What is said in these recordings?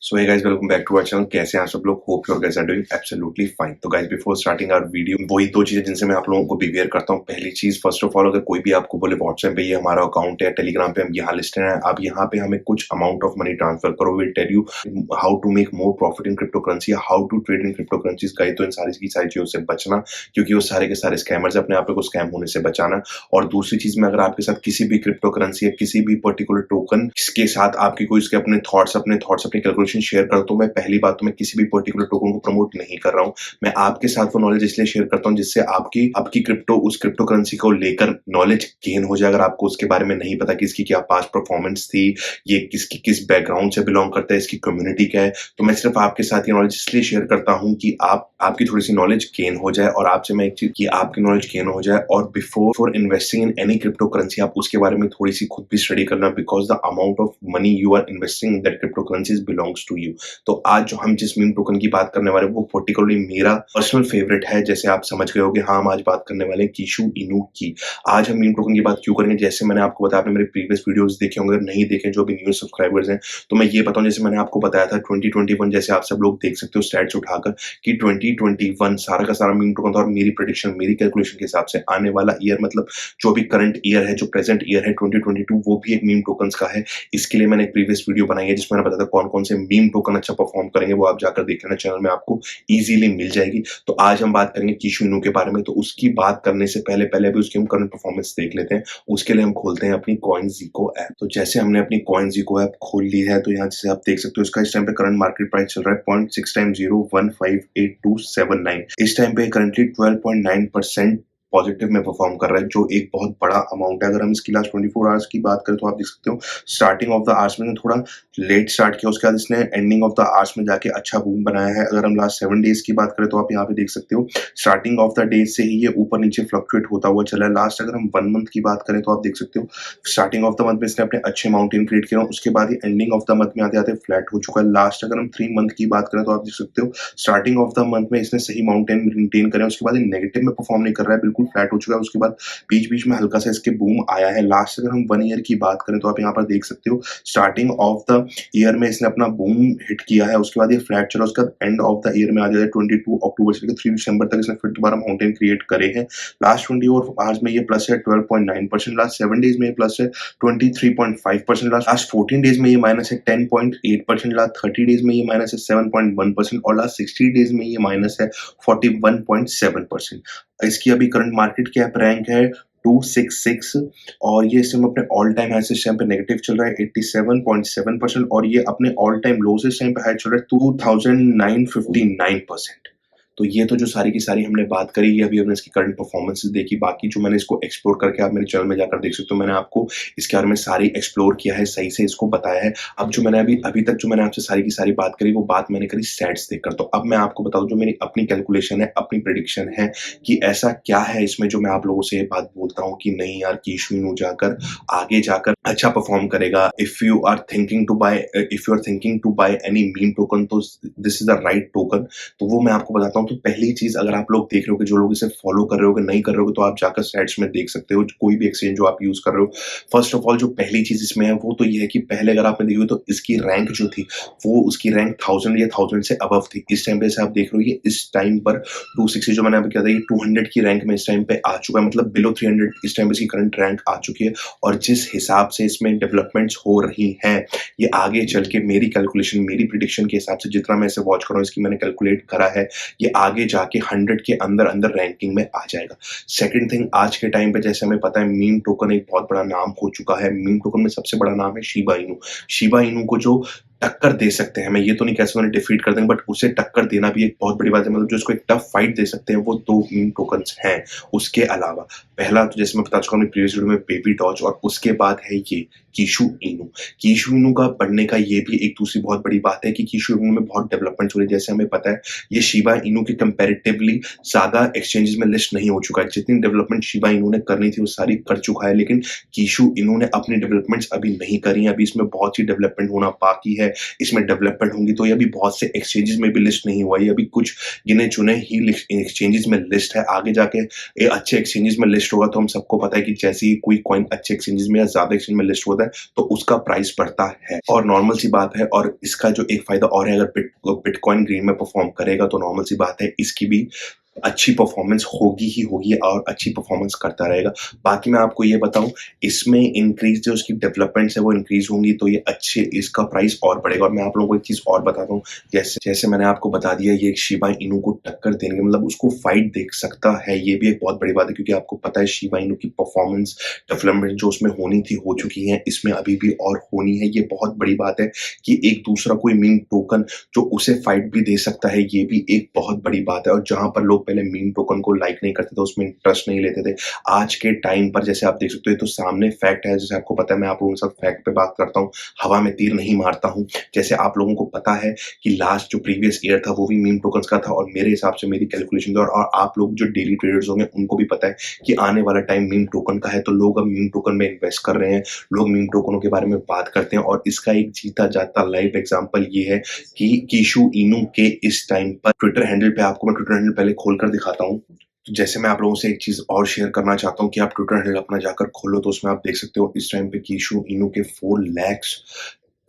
So hey guys, welcome back to our channel. कैसे हैं आप सब लोग? Hope you guys are doing absolutely fine. तो guys, before starting our video, वही दो चीजें जिनसे मैं आप लोगों को बिहेवियर करता हूँ। पहली चीज, फर्स्ट ऑफ ऑल, अगर कोई भी आपको बोले व्हाट्सएप पे ये हमारा अकाउंट है, टेलीग्राम पे हम यहाँ लिस्टेड हैं, आप यहाँ पे हमें कुछ अमाउंट ऑफ मनी ट्रांसफर करो, will tell you how to make more profit in crypto currency, how to trade in crypto currencies. Guys, तो इन सारी की सारी चीजों से बचना, क्योंकि वो सारे के सारे स्कैमर्स, अपने आप को स्कैम होने से बचाना। और दूसरी चीज में, अगर आपके साथ किसी भी क्रिप्टो करेंसी या किसी भी पर्टिकुलर टोकन के साथ आपकी कोई उसके अपने थॉट्स अपनी कैलकुलेशन शेयर करो, तो मैं पहली बात तो मैं किसी भी पर्टिकुलर टोकन को प्रमोट नहीं कर रहा हूँ। मैं आपके साथ वो नॉलेज इसलिए शेयर करता हूँ जिससे आपकी आपकी क्रिप्टो करेंसी को लेकर नॉलेज गेन हो जाए। अगर आपको उसके बारे में नहीं पता कि इसकी क्या पास्ट परफॉर्मेंस थी, ये किसकी किस बैकग्राउंड से बिलोंग करता है, इसकी कम्युनिटी क्या है, तो मैं सिर्फ आपके साथ ये नॉलेज इसलिए शेयर करता हूँ कि आपकी थोड़ी सी नॉलेज गेन हो जाए। और आपसे मैं एक चीज कि आपकी नॉलेज गेन हो जाए, और before investing in any crypto currency आप उसके बारे में थोड़ी सी खुद भी स्टडी करना, because the amount of money you are investing in that crypto currencies belongs to you. तो आज जो हम जिस मीम टोकन की बात करने वाले हैं वो पर्टिकुलरली मेरा पर्सनल फेवरेट है। जैसे आप समझ गए होंगे, हाँ, हम आज बात करने वाले हैं कीशु इनू की। आज हम मीम टोकन की बात क्यों करेंगे? जैसे मैंने आपको बताया, आपने मेरे प्रीवियस वीडियोस देखे होंगे, अगर नहीं देखे जो भी न्यू सब्सक्राइबर्स हैं, तो मैं ये बताऊं, जैसे मैंने आपको बताया था 2021, जैसे आप सब लोग देख सकते हो स्टैट्स उठाकर कि 2021 सारा का सारा मीम टोकन था। और मेरी प्रेडिक्शन, मेरी कैलकुलेशन के हिसाब से आने वाला ईयर, मतलब जो भी करंट ईयर है, जो प्रेजेंट ईयर है 2022, वो भी एक मीम टोकन्स का है। इसके लिए मैंने एक प्रीवियस वीडियो बनाई है जिसमें मैंने बताया था कौन कौन से मीम टोकन अच्छा परफॉर्म करेंगे, वो आप जाकर देख लेना, चैनल में आपको इजीली मिल जाएगी। तो आज हम बात करेंगे कीशु इनू के बारे में। तो उसकी बात करने से पहले पहले भी उसकी हम करंट परफॉर्मेंस देख लेते हैं। उसके लिए हम खोलते हैं अपनी CoinZeco ऐप। तो जैसे हमने अपनी CoinZeco ऐप खोल ली है, तो यहाँ जैसे आप देख सकते हो, इसका इस टाइम पे करंट मार्केट प्राइस चल रहा है 0.6 टाइम 0158279। इस टाइम पे करंटली 12.9% पॉजिटिव में परफॉर्म कर रहा है, जो एक बहुत बड़ा अमाउंट है। अगर हम इसकी लास्ट 24 आवर्स की बात करें तो आप देख सकते हो, स्टार्टिंग ऑफ द आवर्स में थोड़ा लेट स्टार्ट किया, उसके बाद इसने एंडिंग ऑफ द आवर्स में जाके अच्छा बूम बनाया है। अगर हम लास्ट 7 डेज की बात करें तो आप यहाँ पे देख सकते हो, स्टार्टिंग ऑफ द डेज से ही ये ऊपर नीचे फ्लक्चुएट होता हुआ चला है। लास्ट अगर हम 1 मंथ की बात करें तो आप देख सकते हो, स्टार्टिंग ऑफ द मंथ में इसने अपने अच्छे माउंटेन क्रिएट किया, उसके बाद ही एंडिंग ऑफ द मंथ में आते आते फ्लैट हो चुका है। लास्ट अगर हम 3 मंथ की बात करें तो आप देख सकते हो, स्टार्टिंग ऑफ द मंथ में इसने सही माउंटेन मेंटेन करे, उसके बाद नेगेटिव में परफॉर्म नहीं कर रहा है, बिल्कुल फ्लैट हो चुका है। उसके बाद बीच बीच में हल्का सा इसके बूम आया है। लास्ट अगर हम 1 ईयर की बात करें तो आप यहाँ पर देख सकते हो, स्टार्टिंग ऑफ द ईयर में इसने अपना बूम हिट किया है, उसके बाद ये फ्लैट चला, उसके बाद एंड ऑफ द ईयर में आ जाए 22 अक्टूबर से लेकर 3 दिसंबर तक इसने फिर दोबारा माउंटेन क्रिएट करे हैं। लास्ट 24 आवर्स में ये प्लस है 12.9%, लास्ट 7 डेज में ये प्लस है 23.5%, लास्ट 14 डेज में ये माइनस है 10.8%, लास्ट 30 डेज में ये माइनस है 7.1%, और लास्ट 60 डेज में ये माइनस है 41.7%। इसकी अभी करंट मार्केट कैप रैंक है 266, और ये इस टाइम अपने ऑल टाइम हाई से इस टाइम पे नेगेटिव चल रहा है 87.7%, और ये अपने ऑल टाइम लो से इस टाइम पे हाई चल रहा है 2959%। तो ये तो जो सारी की सारी हमने बात करी, ये अभी हमने इसकी करंट परफॉर्मेंसेस देखी। बाकी जो मैंने इसको एक्सप्लोर करके, आप मेरे चैनल में जाकर देख सकते हो, मैंने आपको इसके बारे में सारी एक्सप्लोर किया है, सही से इसको बताया है। अब जो मैंने अभी तक जो मैंने आपसे सारी की सारी बात करी, वो बात मैंने करी स्टैट्स देखकर। तो अब मैं आपको बता दूं, जो मेरी अपनी कैलकुलेशन है, अपनी प्रेडिक्शन है कि ऐसा क्या है इसमें जो मैं आप लोगों से ये बात बोलता हूँ कि नहीं यार, कीशु इनू जाकर आगे जाकर अच्छा परफॉर्म करेगा। If you are thinking to buy any meme token, तो this is the right token. तो वो मैं आपको बताता हूँ। तो पहली चीज, अगर आप लोग देख रहे हो कि जो लोग इसे फॉलो कर रहे हो, नहीं कर रहे हो, तो आप जाकर स्टैट्स में देख सकते हो, कोई भी एक्सचेंज जो आप यूज कर रहे हो। फर्स्ट ऑफ ऑल, जो पहली चीज इसमें है वो तो ये है कि पहले अगर आपने देखी हो तो इसकी रैंक जो थी, वो उसकी रैंक 1000 या 1000 से अबव थी। इस टाइम पे से आप देख रहे हो, ये इस टाइम पर 260, जो मैंने आपको कहा था, ये 200 की रैंक में इस टाइम पे आ चुका है, मतलब बिलो 300 इस टाइम पे इसकी करंट रैंक आ चुकी है। और जिस हिसाब से इसमें डेवलपमेंट्स हो रही हैं, ये आगे चल के, मेरी कैलकुलेशन, मेरी प्रिडिक्शन के हिसाब से, जितना मैं इसे वॉच कर रहा हूँ, इसकी मैंने कैलकुलेट करा है, ये आगे जाके 100 के अंदर अंदर रैंकिंग में आ जाएगा। सेकंड थिंग, आज के टाइम पे जैसे हमें पता है, मीम टोकन एक बहुत बड़ा नाम हो चुका है। मीम टोकन में सबसे बड़ा नाम है शिबा इनू। शिबा इनू को जो टक्कर दे सकते हैं, मैं ये तो नहीं कह सकता उन्हें डिफीट कर देंगे, बट उसे टक्कर देना भी एक बहुत बड़ी बात है। मतलब जो इसको एक टफ फाइट दे सकते हैं, वो 2 मीम टोकन्स हैं। उसके अलावा पहला तो जैसे मैं बता चुका हूँ प्रीवियस वीडियो में, बेबी डॉज, और उसके बाद है ये कीशु इनू। कीशु इनू का बढ़ने का ये भी एक दूसरी बहुत बड़ी बात है कि कीशु इनू में बहुत डेवलपमेंट हो रही है। जैसे हमें पता है, ये शिबा इनू के कंपैरेटिवली ज्यादा एक्सचेंजेस में लिस्ट नहीं हो चुका है। जितनी डेवलपमेंट शिबा इनू ने करनी थी वो सारी कर चुका है, लेकिन कीशु इनू ने अपनी डेवलपमेंट्स अभी नहीं करी है। अभी इसमें बहुत सी डेवलपमेंट होना बाकी है। इसमें डेवलपमेंट होंगी तो ये अभी बहुत से एक्सचेंजेस में भी लिस्ट नहीं हुआ है, अभी कुछ गिने चुने ही एक्सचेंजेस में लिस्ट है। आगे जाके ये अच्छे एक्सचेंजेस में लिस्ट होगा, तो हम सबको पता है कि जैसे ही कोई कॉइन अच्छे एक्सचेंजेस में या ज्यादा एक्सचेंज में लिस्ट होता है तो उसका प्राइस बढ़ता है और नॉर्मल सी बात है। और इसका जो एक फायदा और है, अगर बिटकॉइन ग्रीन में परफॉर्म करेगा तो नॉर्मल सी बात है इसकी भी अच्छी परफॉर्मेंस होगी ही होगी और अच्छी परफॉर्मेंस करता रहेगा। बाकी मैं आपको ये बताऊं, इसमें इंक्रीज जो उसकी डेवलपमेंट्स है वो इंक्रीज होंगी तो ये अच्छे इसका प्राइस और बढ़ेगा। और मैं आप लोगों को एक चीज और बताता हूँ, जैसे जैसे मैंने आपको बता दिया, ये शिबा इनू को टक्कर देने मतलब उसको फाइट देख सकता है, ये भी एक बहुत बड़ी बात है क्योंकि आपको पता है शिबा इनू की परफॉर्मेंस डेवलपमेंट जो उसमें होनी थी हो चुकी है, इसमें अभी भी और होनी है। ये बहुत बड़ी बात है कि एक दूसरा कोई मीम टोकन जो उसे फाइट भी दे सकता है, ये भी एक बहुत बड़ी बात है। और जहां पर लोग पहले मीम टोकन को लाइक नहीं करते थे, उसमें इंटरेस्ट नहीं लेते थे, आज के टाइम पर जैसे आप देख सकते हो ये तो सामने फैक्ट है। जैसे आपको पता है मैं आप लोगों के साथ फैक्ट पे बात करता हूँ, हवा में तीर नहीं मारता हूँ। जैसे आप लोगों को पता है कि लास्ट जो प्रीवियस ईयर था वो भी मीम टोकन्स का था और मेरे हिसाब से मेरी कैलकुलेशन और आप लोग जो डेली ट्रेडर्स होंगे उनको भी पता है कि आने वाला टाइम मीम टोकन का है, तो लोग अब मीम टोकन में इन्वेस्ट कर रहे हैं, लोग मीम टोकनों के बारे में बात करते हैं। और इसका एक जीता जाता लाइव एग्जांपल ये है कि कीशु इनू के इस टाइम पर ट्विटर हैंडल पे, आपको मैं ट्विटर हैंडल पहले खोलकर दिखाता हूँ। तो जैसे मैं आप लोगों से एक चीज और शेयर करना चाहता हूँ कि आप ट्विटर हैंडल अपना जाकर खोलो तो उसमें आप देख सकते हो इस टाइम पे कीशु इनू के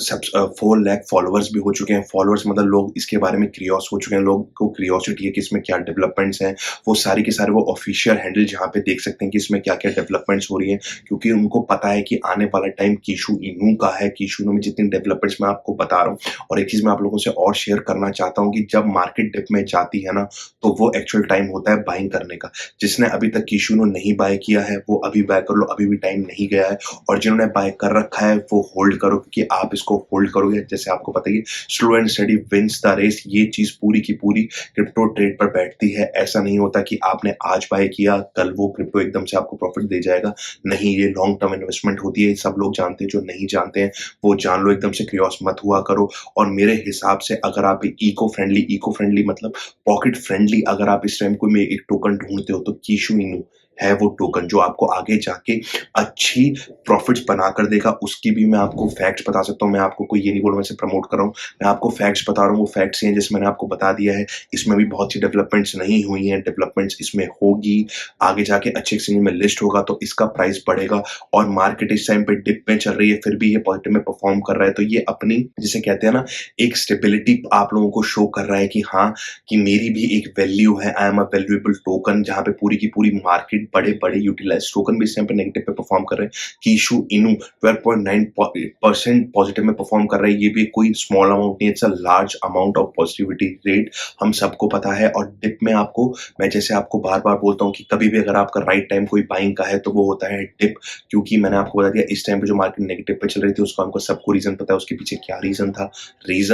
4 लाख फॉलोअर्स भी हो चुके हैं। फॉलोअर्स मतलब लोग इसके बारे में क्रियोस हो चुके हैं, लोगों को क्रियोसिटी है कि इसमें क्या डेवलपमेंट्स हैं। वो सारी के सारे वो ऑफिशियल हैंडल जहाँ पे देख सकते हैं कि इसमें क्या क्या डेवलपमेंट्स हो रही हैं, क्योंकि उनको पता है कि आने वाला टाइम कीशु इनू का है। कीशु इनू में जितनी डेवलपमेंट्स मैं आपको बता रहा हूँ। और एक चीज मैं आप लोगों से और शेयर करना चाहता हूँ कि जब मार्केट डिप में जाती है ना तो वो एक्चुअल टाइम होता है बाइंग करने का। जिसने अभी तक कीशु इनू नहीं बाय किया है वो अभी बाय कर लो, अभी भी टाइम नहीं गया है। और जिन्होंने बाय कर रखा है वो होल्ड करो, क्योंकि आप इसको होल्ड करोगे, जैसे आपको पता है slow and study wins the race, ये चीज पूरी की पूरी क्रिप्टो ट्रेड पर बैठती है। ऐसा नहीं होता कि आपने आज बाय किया कल वो क्रिप्टो एकदम से आपको प्रॉफिट दे जाएगा, नहीं, ये लॉन्ग टर्म इन्वेस्टमेंट होती है। सब लोग जानते हैं, जो नहीं जानते हैं वो जान लो, एकदम से क्रियोस मत हुआ करो। और मेरे हिसाब से अगर आप इको फ्रेंडली मतलब पॉकेट फ्रेंडली अगर आप इस टाइम कोई में एक टोकन ढूंढते हो तो कीशु इनू है वो टोकन जो आपको आगे जाके अच्छी प्रॉफिट्स बनाकर देगा। उसकी भी मैं आपको फैक्ट्स बता सकता हूँ, मैं आपको कोई ये नहीं बोल रहा, मैं इसे प्रमोट कर रहा हूँ, मैं आपको फैक्ट्स बता रहा हूँ। वो फैक्ट्स हैं जैसे मैंने आपको बता दिया है, इसमें भी बहुत सी डेवलपमेंट्स नहीं हुई हैं, डेवलपमेंट्स इसमें होगी, आगे जाके अच्छे एक्सचेंज में लिस्ट होगा तो इसका प्राइस बढ़ेगा। और मार्केट इस टाइम पे डिप में चल रही है फिर भी ये पॉजिटिव में परफॉर्म कर रहा है, तो ये अपनी जिसे कहते हैं ना एक स्टेबिलिटी आप लोगों को शो कर रहा है कि हाँ, कि मेरी भी एक वैल्यू है, I am a valuable token. जहां पे पूरी की पूरी मार्केट बड़े बड़े यूटिलाइज टोकन भी इस टाइम पे नेगेटिव पे परफॉर्म कर रहे हैं। कीशु इनू 12.9% पॉजिटिव में परफॉर्म कर रहा है, ये भी कोई स्मॉल अमाउंट नहीं है, it's a large amount of positivity rate, हम सबको पता है। और डिप में आपको मैं जैसे आपको बार बार बोलता हूँ कि कभी भी अगर आपका राइट टाइम कोई बाइंग का है तो वो होता है डिप, क्योंकि मैंने आपको बता दिया इस टाइम पे जो मार्केट नेगेटिव पे चल रही थी उसका हमको सबको रीजन पता है, उसके पीछे क्या रीजन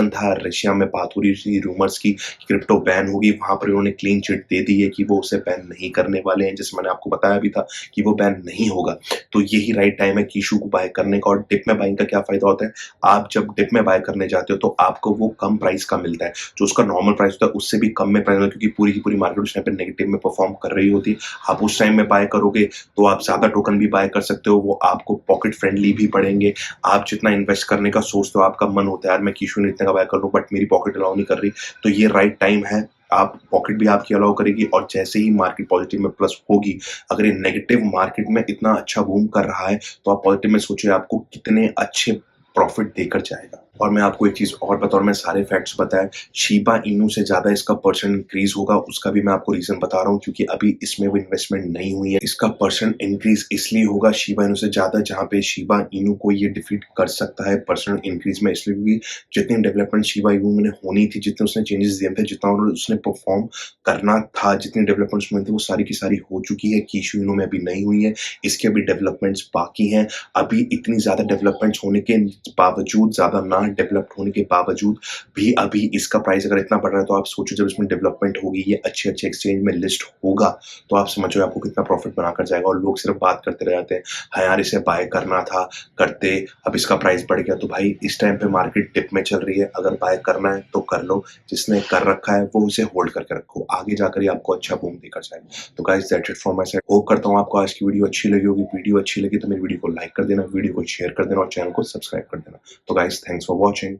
था रशिया में बात हो रही थी रूमर्स की क्रिप्टो बैन होगी, वहां पर उन्होंने क्लीन चिट दे दी है कि वो उसे बैन नहीं करने वाले हैं, जैसे मैंने आपको बताया भी था कि वो बैन नहीं होगा। तो यही राइट टाइम है कीशु को बाय करने का। और डिप में बाइंग का क्या फायदा होता है, आप जब डिप में बाय करने जाते हो तो आपको वो कम प्राइस का मिलता है, जो उसका नॉर्मल प्राइस होता है उससे भी कम में प्राइस होता है, क्योंकि पूरी की पूरी मार्केट उस टाइम पे नेगेटिव में परफॉर्म कर रही होती है। आप उस टाइम में बाय करोगे तो आप ज्यादा टोकन भी बाय कर सकते हो, वो आपको पॉकेट फ्रेंडली भी पड़ेंगे। आप जितना इन्वेस्ट करने का सोचते हो, आपका मन होता है यार मैं कीशु ने इतने का बाय कर लूं बट मेरी पॉकेट अलाउ नहीं कर रही, तो ये राइट टाइम है, आप पॉकेट भी आपकी अलाउ करेगी। और जैसे ही मार्केट पॉजिटिव में प्लस होगी, अगर ये नेगेटिव मार्केट में इतना अच्छा बूम कर रहा है तो आप पॉजिटिव में सोचिए आपको कितने अच्छे प्रॉफिट देकर जाएगा। और मैं आपको एक चीज और बता रहा हूं, मैं सारे फैक्ट्स बताए, शिबा इनू से ज्यादा इसका परसेंट इंक्रीज होगा, उसका भी मैं आपको रीजन बता रहा हूँ, क्योंकि अभी इसमें वो इन्वेस्टमेंट नहीं हुई है। इसका परसेंट इंक्रीज इसलिए होगा शिबा इनू से ज्यादा, जहां पे शिबा इनू को ये डिफीट कर सकता है परसेंट इंक्रीज में, इसलिए क्योंकि जितनी डेवलपमेंट शिबा इनू में होनी थी, जितने उसने चेंजेस दिए थे, जितना उसने परफॉर्म करना था, जितनी डेवलपमेंट्स में थे वो सारी की सारी हो चुकी है। कीशु इनू में अभी नहीं हुई है, इसके अभी डेवलपमेंट्स बाकी हैं। अभी इतनी ज्यादा डेवलपमेंट्स होने के बावजूद, ज्यादा ना डेवलप्ड होने के बावजूद भी अभी इसका प्राइस अगर इतना बढ़ रहा है, तो आप सोचो जब इसमें डेवलपमेंट होगी, ये अच्छे अच्छे एक्सचेंज में लिस्ट होगा, तो आप समझो आपको कितना प्रॉफिट बनाकर जाएगा। और लोग सिर्फ बात करते रह जाते हैं, हाँ यार इसे बाय करना था, करते, अब इसका प्राइस बढ़ गया। तो भाई इस टाइम पे मार्केट डिप में चल रही है, अगर बाय करना है तो कर लो, जिसने कर रखा है वो उसे होल्ड करके रखो, आगे जाकर ही आपको अच्छा बूम देकर जाएगा। तो guys that's it from my side, hope करता हूँ आपको आज की वीडियो अच्छी लगी होगी। वीडियो अच्छी लगी तो मेरी वीडियो को लाइक कर देना, वीडियो को शेयर कर देना और चैनल को सब्सक्राइब कर देना। तो गाइस थैंक्स फॉर वॉचिंग।